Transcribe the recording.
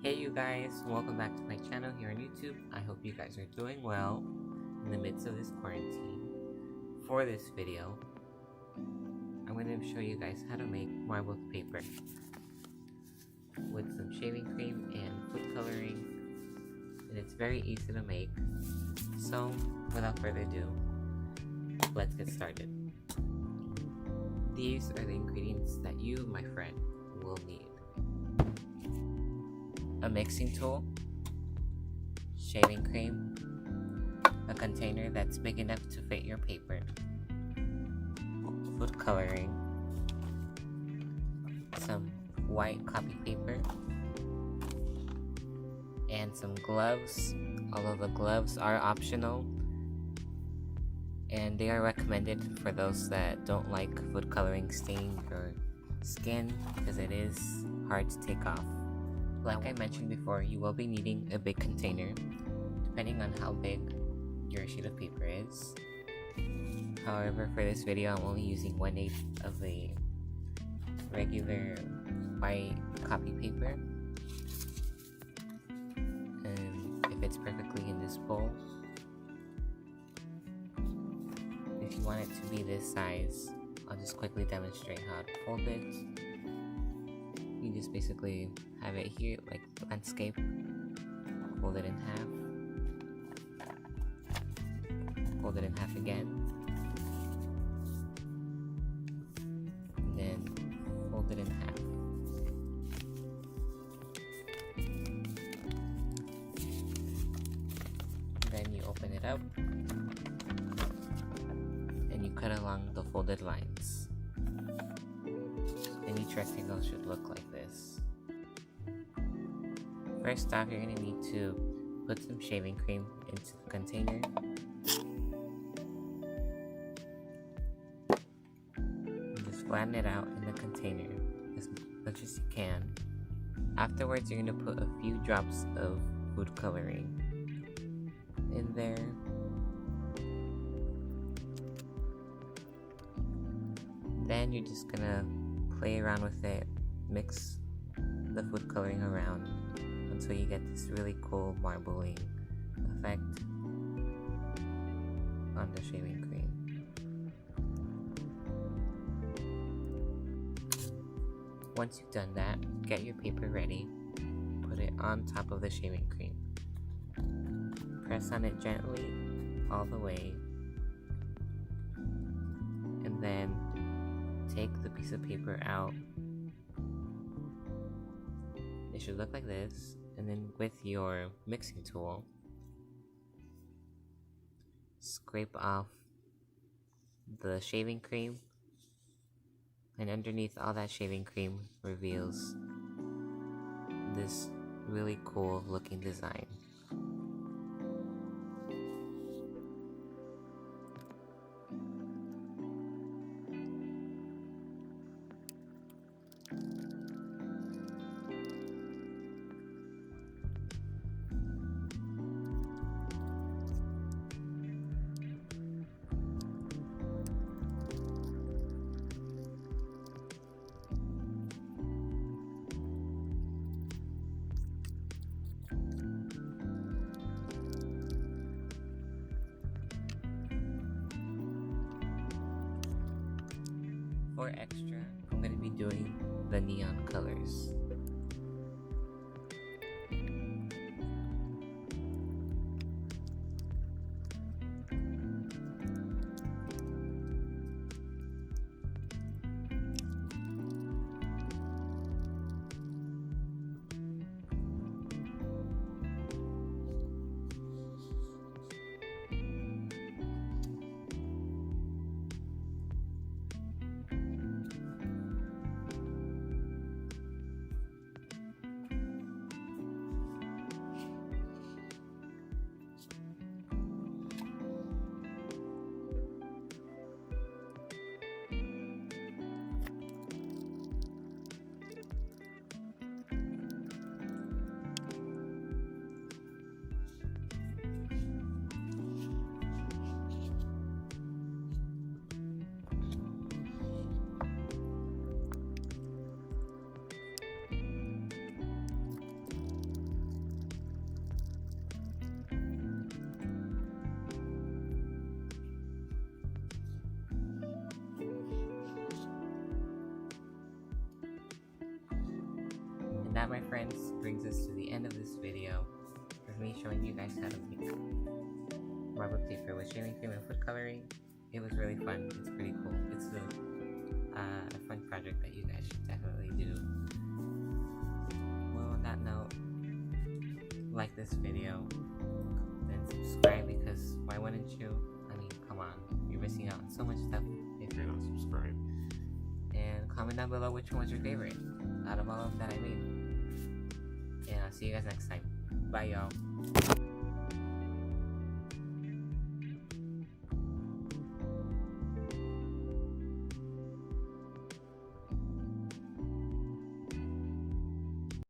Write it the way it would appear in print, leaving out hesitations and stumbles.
Hey you guys, welcome back to my channel here on YouTube. I hope you guys are doing well in the midst of this quarantine. For this video, I'm going to show you guys how to make marbled paper with some shaving cream and food coloring, and it's very easy to make. So without further ado, let's get started. These are the ingredients that you, my friend, will need. A mixing tool, shaving cream, a container that's big enough to fit your paper, food coloring, some white copy paper, and some gloves. Although the gloves are optional, and they are recommended for those that don't like food coloring staining your skin because it is hard to take off. Like I mentioned before, you will be needing a big container, depending on how big your sheet of paper is. However, for this video, I'm only using 1/8 of a regular white copy paper. And it fits perfectly in this bowl. If you want it to be this size, I'll just quickly demonstrate how to fold it. You just basically have it here like landscape, fold it in half, fold it in half again, and then fold it in half. And then you open it up and you cut along the folded lines. And each rectangle should look like this. First off, you're going to need to put some shaving cream into the container. And just flatten it out in the container as much as you can. Afterwards, you're going to put a few drops of food coloring in there. Then you're just going to play around with it, mix the food coloring around until you get this really cool marbling effect on the shaving cream. Once you've done that, get your paper ready, put it on top of the shaving cream. Press on it gently all the way, and then take the piece of paper out. It should look like this, and then with your mixing tool, scrape off the shaving cream, and underneath all that shaving cream reveals this really cool looking design. For extra, I'm going to be doing the neon colors. And that, my friends, brings us to the end of this video of me showing you guys how to make marble paper with shaving cream and food coloring. It was really fun. It's pretty cool. It's a fun project that you guys should definitely do. Well, on that note, like this video, then subscribe, because why wouldn't you? I mean, come on, you're missing out on so much stuff if you're not subscribed. And comment down below which one was your favorite out of all of that I made. And I'll see you guys next time. Bye, y'all.